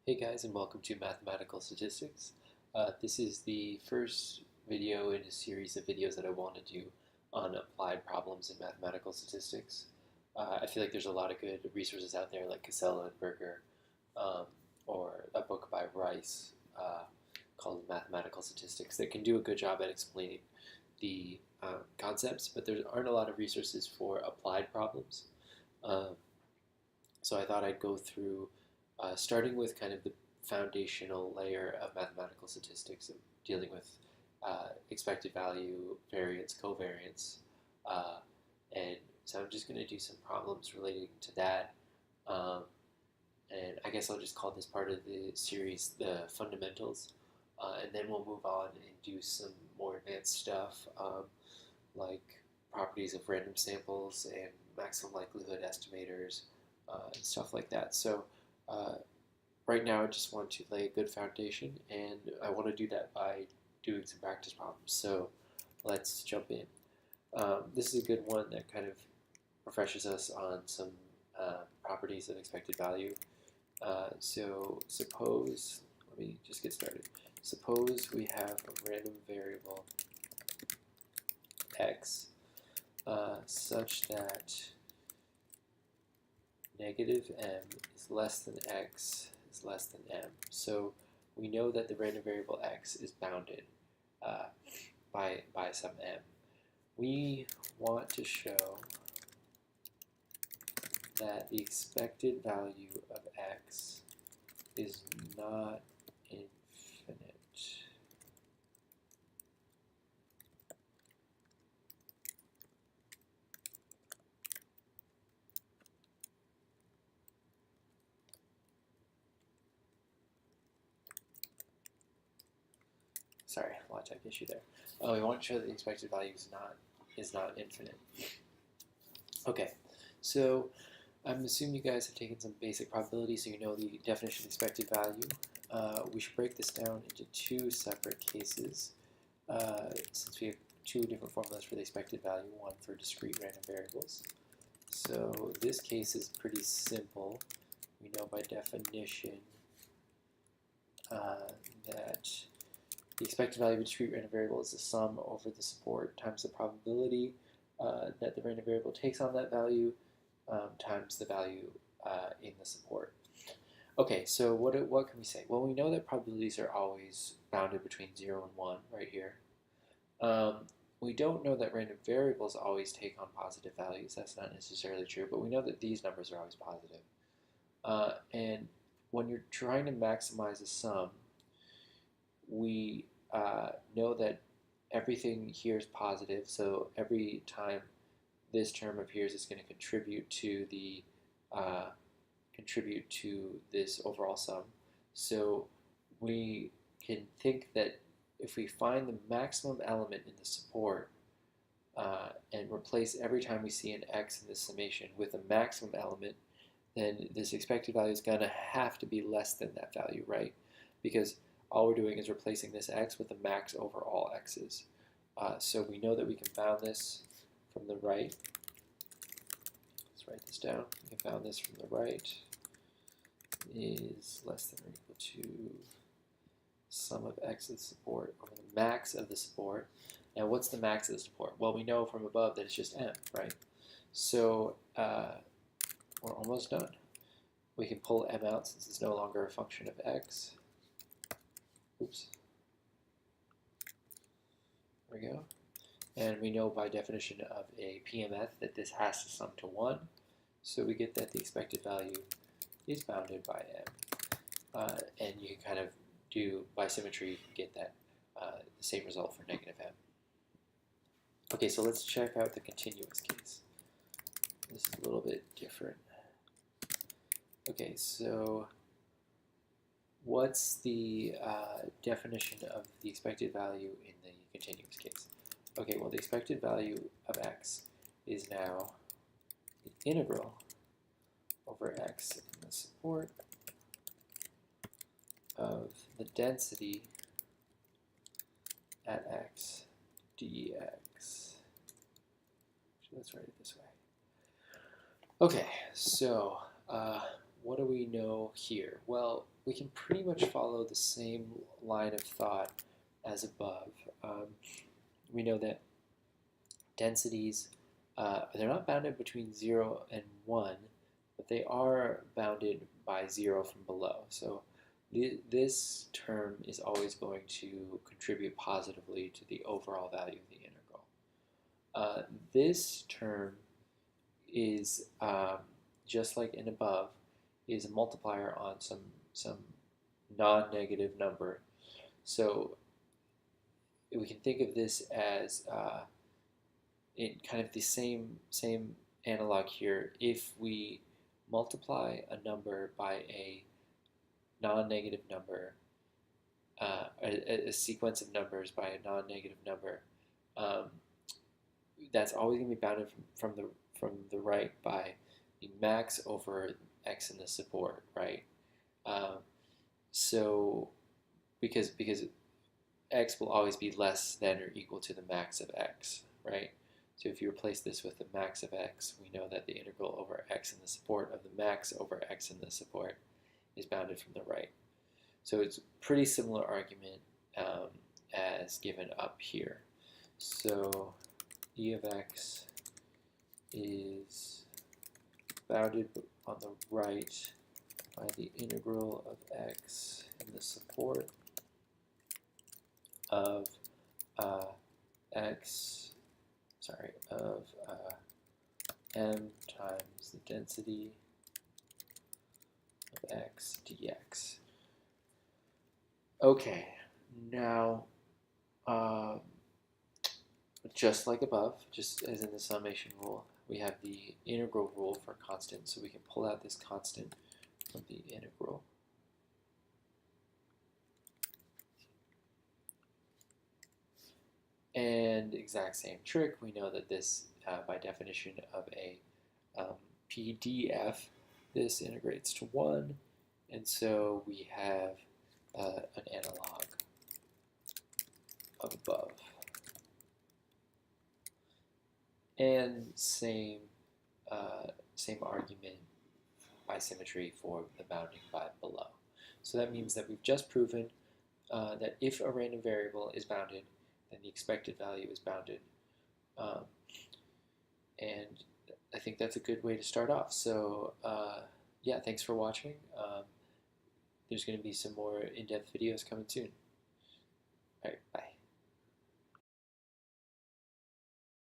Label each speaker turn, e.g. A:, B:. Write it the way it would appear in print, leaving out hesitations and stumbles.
A: Hey guys, and welcome to Mathematical Statistics. This is the first video in a series of videos that I want to do on applied problems in mathematical statistics. I feel like there's a lot of good resources out there like Casella and Berger, um, or a book by Rice called Mathematical Statistics that can do a good job at explaining the concepts, but there aren't a lot of resources for applied problems. Um, so I thought I'd go through starting with kind of the foundational layer of mathematical statistics of dealing with expected value, variance, covariance. Uh, and so I'm just going to do some problems relating to that. Um, and I guess I'll just call this part of the series the fundamentals. And then we'll move on and do some more advanced stuff like properties of random samples and maximum likelihood estimators and stuff like that. So uh, right now I just want to lay a good foundation, and I want to do that by doing some practice problems. So let's jump in. This is a good one that kind of refreshes us on some properties of expected value. So suppose, let me just get started. Suppose we have a random variable x such that negative m is less than x is less than m. So we know that the random variable x is bounded by some m. We want to show that the expected value of x is not infinite. Sorry, law type issue there. We want to show that the expected value is not infinite. Okay, so I'm assuming you guys have taken some basic probability, so you know the definition of expected value. We should break this down into two separate cases, since we have two different formulas for the expected value, one for discrete random variables. So this case is pretty simple. We know by definition that the expected value of a discrete random variable is the sum over the support times the probability that the random variable takes on that value times the value in the support. Okay, so what can we say? Well, we know that probabilities are always bounded between 0 and 1 right here. We don't know that random variables always take on positive values. That's not necessarily true, but we know that these numbers are always positive. And when you're trying to maximize a sum, we know that everything here is positive, so every time this term appears, it's going to contribute to this overall sum. So we can think that if we find the maximum element in the support and replace every time we see an x in this summation with a maximum element, then this expected value is going to have to be less than that value, right? Because all we're doing is replacing this x with the max over all x's. So we know that we can bound this from the right. Let's write this down. We can bound this from the right is less than or equal to sum of x of the support over the max of the support. Now what's the max of the support? Well, we know from above that it's just m, right? So we're almost done. We can pull m out since it's no longer a function of x. Oops. There we go. And we know by definition of a PMF that this has to sum to 1. So we get that the expected value is bounded by m. And you can kind of do, by symmetry, you can get that the same result for negative m. Okay, so let's check out the continuous case. This is a little bit different. Okay, so what's the definition of the expected value in the continuous case? Okay, well, the expected value of x is now the integral over x in the support of the density at x dx. Let's write it this way. Okay, so what do we know here? Well, we can pretty much follow the same line of thought as above. We know that densities, they're not bounded between 0 and 1, but they are bounded by 0 from below. So this term is always going to contribute positively to the overall value of the integral. This term is, just like in above, is a multiplier on some non-negative number. So we can think of this as in kind of the same analog here. If we multiply a number by a non-negative number, a sequence of numbers by a non-negative number, that's always going to be bounded from the right by the max over x in the support, right? So because x will always be less than or equal to the max of x, right? So if you replace this with the max of x, we know that the integral over x in the support of the max over x in the support is bounded from the right. So it's a pretty similar argument as given up here. So e of x is bounded on the right by the integral of x in the support of m times the density of x dx. Okay, now just like above, just as in the summation rule, we have the integral rule for constant, so we can pull out this constant from the integral. And exact same trick, we know that this, by definition of a PDF, this integrates to 1, and so we have an analog of above. And same argument by symmetry for the bounding by below. So that means that we've just proven that if a random variable is bounded, then the expected value is bounded. And I think that's a good way to start off. So yeah, thanks for watching. There's going to be some more in-depth videos coming soon.